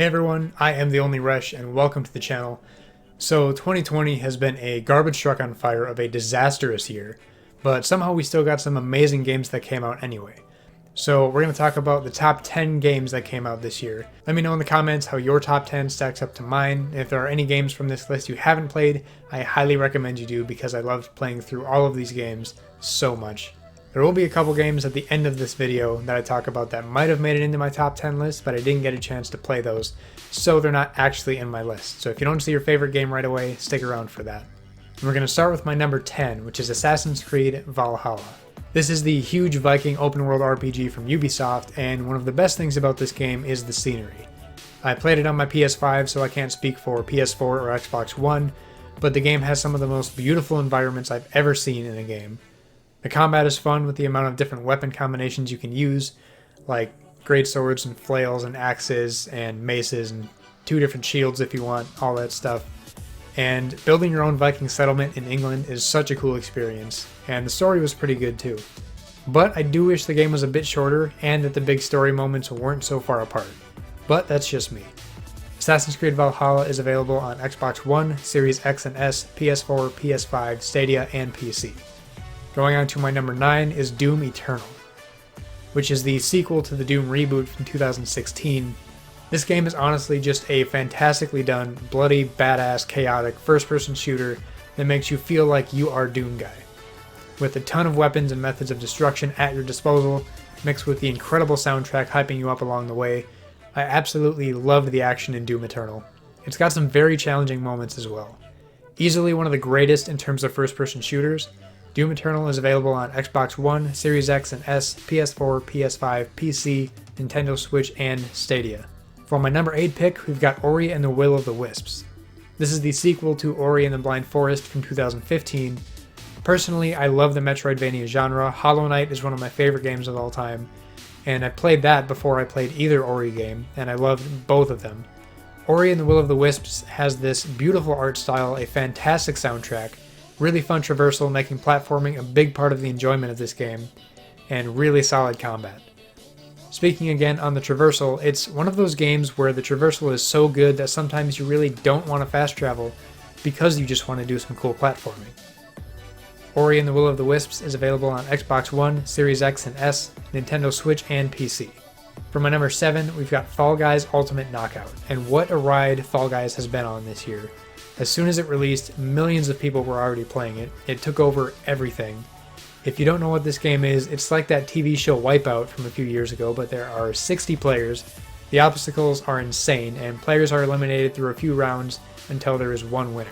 Hey everyone, I am the Only Resh and welcome to the channel. So 2020 has been a garbage truck on fire of a disastrous year, but somehow we still got some amazing games that came out anyway. So we're going to talk about the top 10 games that came out this year. Let me know in the comments how your top 10 stacks up to mine. If there are any games from this list you haven't played, I highly recommend you do because I loved playing through all of these games so much. There will be a couple games at the end of this video that I talk about that might have made it into my top 10 list, but I didn't get a chance to play those, so they're not actually in my list. So if you don't see your favorite game right away, stick around for that. And we're going to start with my number 10, which is Assassin's Creed Valhalla. This is the huge Viking open world RPG from Ubisoft, and one of the best things about this game is the scenery. I played it on my PS5, so I can't speak for PS4 or Xbox One, but the game has some of the most beautiful environments I've ever seen in a game. The combat is fun with the amount of different weapon combinations you can use, like great swords and flails and axes and maces and 2 different shields if you want, all that stuff. And building your own Viking settlement in England is such a cool experience, and the story was pretty good too. But I do wish the game was a bit shorter and that the big story moments weren't so far apart. But that's just me. Assassin's Creed Valhalla is available on Xbox One, Series X and S, PS4, PS5, Stadia, and PC. Going on to my number 9 is Doom Eternal, which is the sequel to the Doom reboot from 2016. This game is honestly just a fantastically done, bloody, badass, chaotic first-person shooter that makes you feel like you are Doom Guy. With a ton of weapons and methods of destruction at your disposal, mixed with the incredible soundtrack hyping you up along the way, I absolutely loved the action in Doom Eternal. It's got some very challenging moments as well. Easily one of the greatest in terms of first-person shooters, Doom Eternal is available on Xbox One, Series X and S, PS4, PS5, PC, Nintendo Switch, and Stadia. For my number 8 pick, we've got Ori and the Will of the Wisps. This is the sequel to Ori and the Blind Forest from 2015. Personally, I love the Metroidvania genre. Hollow Knight is one of my favorite games of all time, and I played that before I played either Ori game, and I loved both of them. Ori and the Will of the Wisps has this beautiful art style, a fantastic soundtrack, really fun traversal, making platforming a big part of the enjoyment of this game, and really solid combat. Speaking again on the traversal, it's one of those games where the traversal is so good that sometimes you really don't want to fast travel because you just want to do some cool platforming. Ori and the Will of the Wisps is available on Xbox One, Series X and S, Nintendo Switch, and PC. For my number 7, we've got Fall Guys Ultimate Knockout, and what a ride Fall Guys has been on this year. As soon as it released, millions of people were already playing it. It took over everything. If you don't know what this game is, it's like that TV show Wipeout from a few years ago, but there are 60 players. The obstacles are insane, and players are eliminated through a few rounds until there is one winner.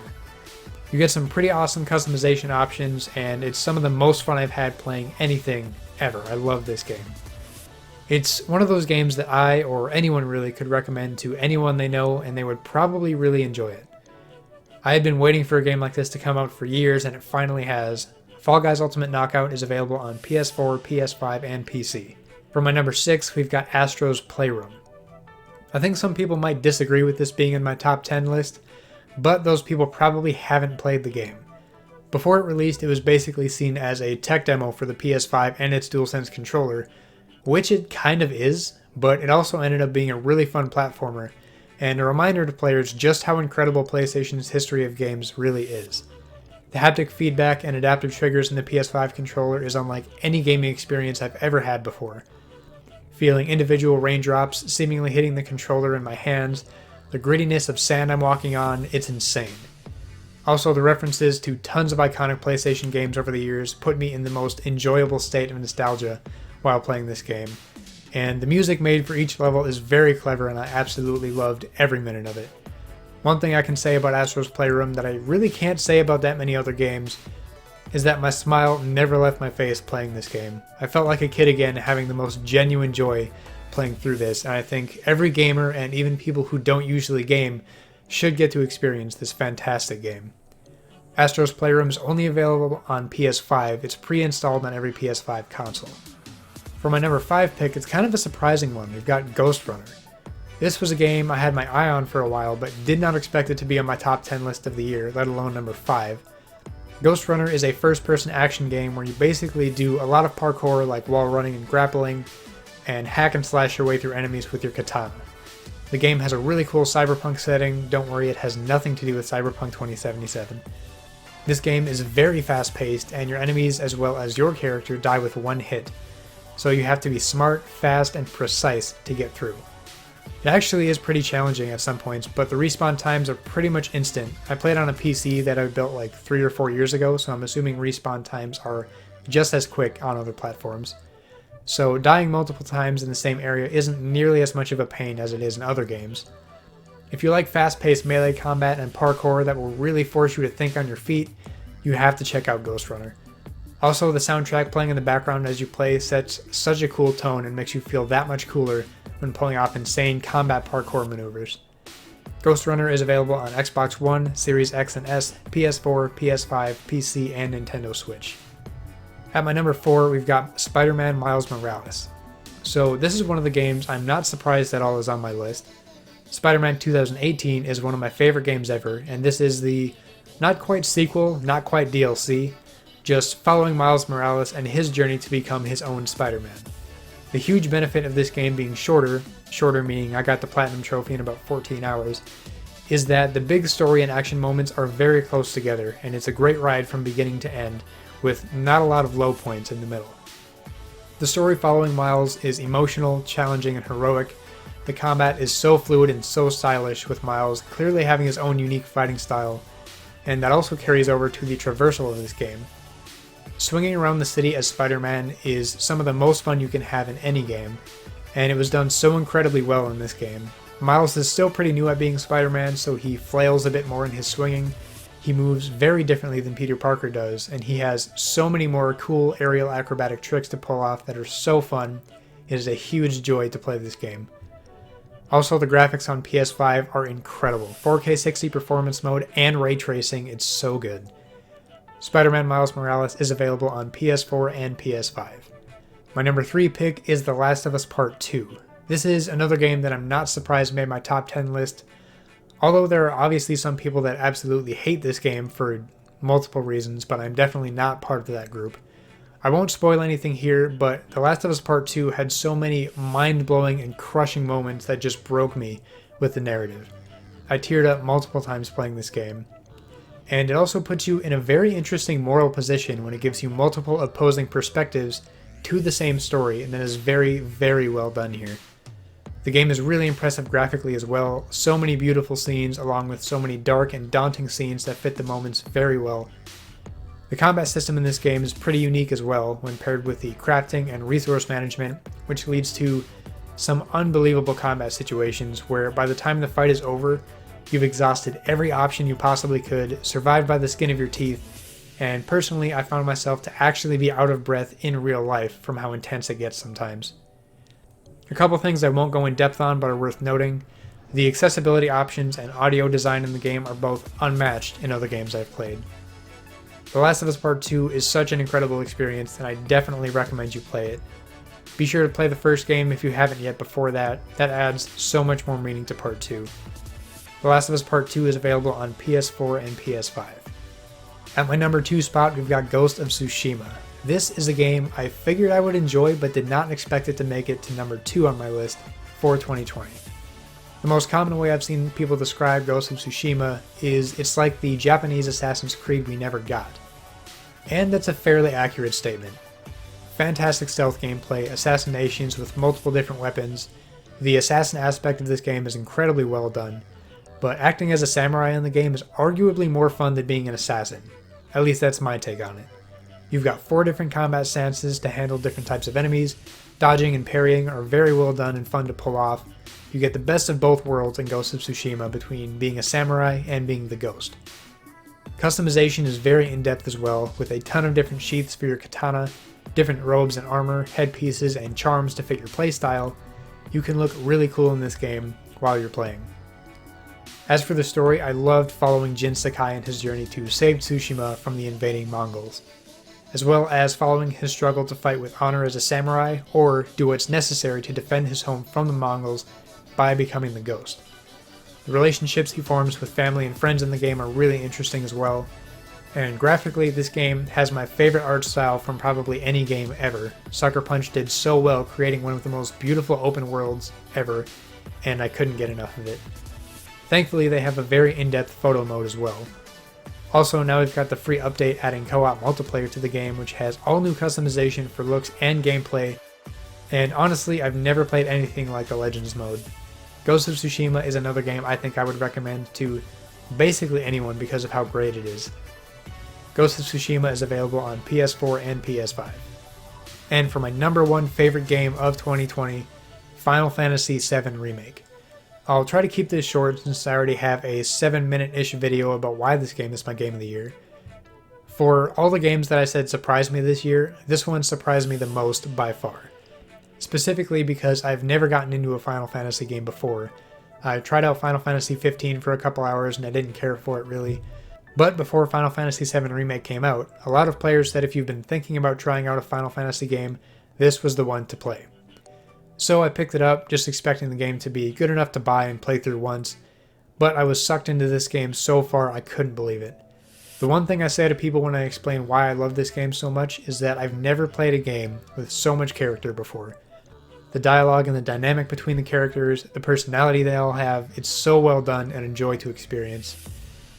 You get some pretty awesome customization options, and it's some of the most fun I've had playing anything ever. I love this game. It's one of those games that I, or anyone really, could recommend to anyone they know, and they would probably really enjoy it. I had been waiting for a game like this to come out for years, and it finally has. Fall Guys Ultimate Knockout is available on PS4, PS5, and PC. For my number 6, we've got Astro's Playroom. I think some people might disagree with this being in my top 10 list, but those people probably haven't played the game. Before it released, it was basically seen as a tech demo for the PS5 and its DualSense controller, which it kind of is, but it also ended up being a really fun platformer, and a reminder to players just how incredible PlayStation's history of games really is. The haptic feedback and adaptive triggers in the PS5 controller is unlike any gaming experience I've ever had before. Feeling individual raindrops seemingly hitting the controller in my hands, the grittiness of sand I'm walking on, it's insane. Also, the references to tons of iconic PlayStation games over the years put me in the most enjoyable state of nostalgia while playing this game. And the music made for each level is very clever, and I absolutely loved every minute of it. One thing I can say about Astro's Playroom that I really can't say about that many other games is that my smile never left my face playing this game. I felt like a kid again, having the most genuine joy playing through this, and I think every gamer, and even people who don't usually game, should get to experience this fantastic game. Astro's Playroom is only available on PS5. It's pre-installed on every PS5 console. For my number 5 pick, it's kind of a surprising one. We've got Ghost Runner. This was a game I had my eye on for a while, but did not expect it to be on my top 10 list of the year, let alone number 5. Ghost Runner is a first-person action game where you basically do a lot of parkour like wall running and grappling, and hack and slash your way through enemies with your katana. The game has a really cool cyberpunk setting. Don't worry, it has nothing to do with Cyberpunk 2077. This game is very fast paced, and your enemies as well as your character die with one hit. So you have to be smart, fast, and precise to get through. It actually is pretty challenging at some points, but the respawn times are pretty much instant. I played on a PC that I built like 3 or 4 years ago, so I'm assuming respawn times are just as quick on other platforms. So dying multiple times in the same area isn't nearly as much of a pain as it is in other games. If you like fast-paced melee combat and parkour that will really force you to think on your feet, you have to check out Ghostrunner. Also, the soundtrack playing in the background as you play sets such a cool tone and makes you feel that much cooler when pulling off insane combat parkour maneuvers. Ghostrunner is available on Xbox One, Series X and S, PS4, PS5, PC, and Nintendo Switch. At my number 4, we've got Spider-Man Miles Morales. So this is one of the games I'm not surprised at all is on my list. Spider-Man 2018 is one of my favorite games ever, and this is the not quite sequel, not quite DLC, just following Miles Morales and his journey to become his own Spider-Man. The huge benefit of this game being shorter meaning I got the Platinum Trophy in about 14 hours, is that the big story and action moments are very close together, and it's a great ride from beginning to end, with not a lot of low points in the middle. The story following Miles is emotional, challenging, and heroic. The combat is so fluid and so stylish, with Miles clearly having his own unique fighting style, and that also carries over to the traversal of this game. Swinging around the city as Spider-Man is some of the most fun you can have in any game, and it was done so incredibly well in this game. Miles is still pretty new at being Spider-Man, so he flails a bit more in his swinging. He moves very differently than Peter Parker does, and he has so many more cool aerial acrobatic tricks to pull off that are so fun. It is a huge joy to play this game. Also, the graphics on PS5 are incredible. 4K 60 performance mode and ray tracing, it's so good. Spider-Man Miles Morales is available on PS4 and PS5. My number 3 pick is The Last of Us Part 2. This is another game that I'm not surprised made my top 10 list. Although there are obviously some people that absolutely hate this game for multiple reasons, but I'm definitely not part of that group. I won't spoil anything here, but The Last of Us Part 2 had so many mind-blowing and crushing moments that just broke me with the narrative. I teared up multiple times playing this game. And it also puts you in a very interesting moral position when it gives you multiple opposing perspectives to the same story, and that is very, very well done here. The game is really impressive graphically as well, so many beautiful scenes along with so many dark and daunting scenes that fit the moments very well. The combat system in this game is pretty unique as well when paired with the crafting and resource management, which leads to some unbelievable combat situations where by the time the fight is over, you've exhausted every option you possibly could, survived by the skin of your teeth, and personally I found myself to actually be out of breath in real life from how intense it gets sometimes. A couple things I won't go in depth on but are worth noting. The accessibility options and audio design in the game are both unmatched in other games I've played. The Last of Us Part 2 is such an incredible experience and I definitely recommend you play it. Be sure to play the first game if you haven't yet before that adds so much more meaning to Part 2. The Last of Us Part 2 is available on PS4 and PS5. At my number 2 spot we've got Ghost of Tsushima. This is a game I figured I would enjoy but did not expect it to make it to number 2 on my list for 2020. The most common way I've seen people describe Ghost of Tsushima is it's like the Japanese Assassin's Creed we never got. And that's a fairly accurate statement. Fantastic stealth gameplay, assassinations with multiple different weapons. The assassin aspect of this game is incredibly well done, but acting as a samurai in the game is arguably more fun than being an assassin. At least that's my take on it. You've got 4 different combat stances to handle different types of enemies. Dodging and parrying are very well done and fun to pull off. You get the best of both worlds in Ghost of Tsushima between being a samurai and being the ghost. Customization is very in-depth as well, with a ton of different sheaths for your katana, different robes and armor, headpieces, and charms to fit your playstyle. You can look really cool in this game while you're playing. As for the story, I loved following Jin Sakai and his journey to save Tsushima from the invading Mongols, as well as following his struggle to fight with honor as a samurai or do what's necessary to defend his home from the Mongols by becoming the Ghost. The relationships he forms with family and friends in the game are really interesting as well, and graphically this game has my favorite art style from probably any game ever. Sucker Punch did so well creating one of the most beautiful open worlds ever, and I couldn't get enough of it. Thankfully, they have a very in-depth photo mode as well. Also, now we've got the free update adding co-op multiplayer to the game, which has all new customization for looks and gameplay, and honestly, I've never played anything like the Legends mode. Ghost of Tsushima is another game I think I would recommend to basically anyone because of how great it is. Ghost of Tsushima is available on PS4 and PS5. And for my number one favorite game of 2020, Final Fantasy VII Remake. I'll try to keep this short since I already have a 7-minute-ish video about why this game is my game of the year. For all the games that I said surprised me this year, this one surprised me the most by far. Specifically because I've never gotten into a Final Fantasy game before. I tried out Final Fantasy 15 for a couple hours and I didn't care for it really. But before Final Fantasy VII Remake came out, a lot of players said if you've been thinking about trying out a Final Fantasy game, this was the one to play. So I picked it up, just expecting the game to be good enough to buy and play through once, but I was sucked into this game so far I couldn't believe it. The one thing I say to people when I explain why I love this game so much is that I've never played a game with so much character before. The dialogue and the dynamic between the characters, the personality they all have, it's so well done and a joy to experience.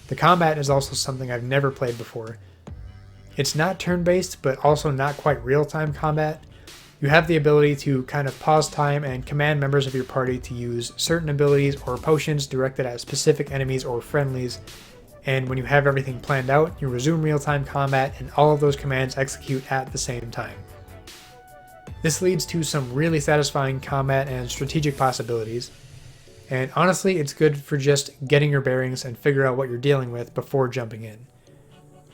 The combat is also something I've never played before. It's not turn-based, but also not quite real-time combat. You have the ability to kind of pause time and command members of your party to use certain abilities or potions directed at specific enemies or friendlies, and when you have everything planned out, you resume real-time combat and all of those commands execute at the same time. This leads to some really satisfying combat and strategic possibilities, and honestly it's good for just getting your bearings and figure out what you're dealing with before jumping in.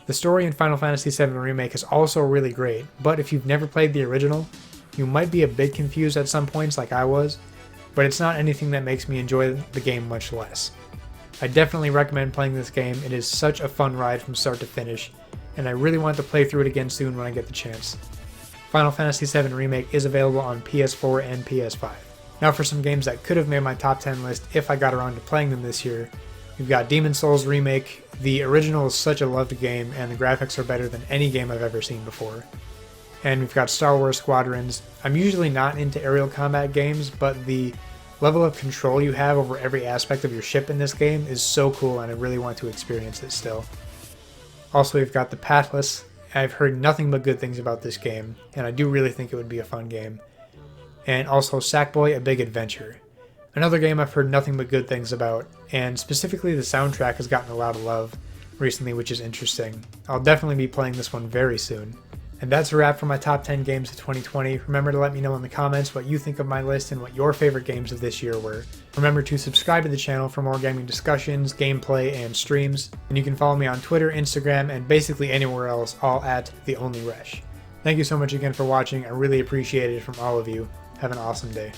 The story in Final Fantasy VII Remake is also really great, but if you've never played the original, you might be a bit confused at some points like I was, but it's not anything that makes me enjoy the game much less. I definitely recommend playing this game. It is such a fun ride from start to finish, and I really want to play through it again soon when I get the chance. Final Fantasy VII Remake is available on PS4 and PS5. Now for some games that could have made my top 10 list if I got around to playing them this year, we've got Demon's Souls Remake. The original is such a loved game and the graphics are better than any game I've ever seen before. And we've got Star Wars Squadrons. I'm usually not into aerial combat games, but the level of control you have over every aspect of your ship in this game is so cool and I really want to experience it still. Also we've got The Pathless. I've heard nothing but good things about this game, and I do really think it would be a fun game. And also Sackboy: A Big Adventure. Another game I've heard nothing but good things about, and specifically the soundtrack has gotten a lot of love recently, which is interesting. I'll definitely be playing this one very soon. And that's a wrap for my top 10 games of 2020. Remember to let me know in the comments what you think of my list and what your favorite games of this year were. Remember to subscribe to the channel for more gaming discussions, gameplay, and streams. And you can follow me on Twitter, Instagram, and basically anywhere else, all at TheOnlyResh. Thank you so much again for watching. I really appreciate it from all of you. Have an awesome day.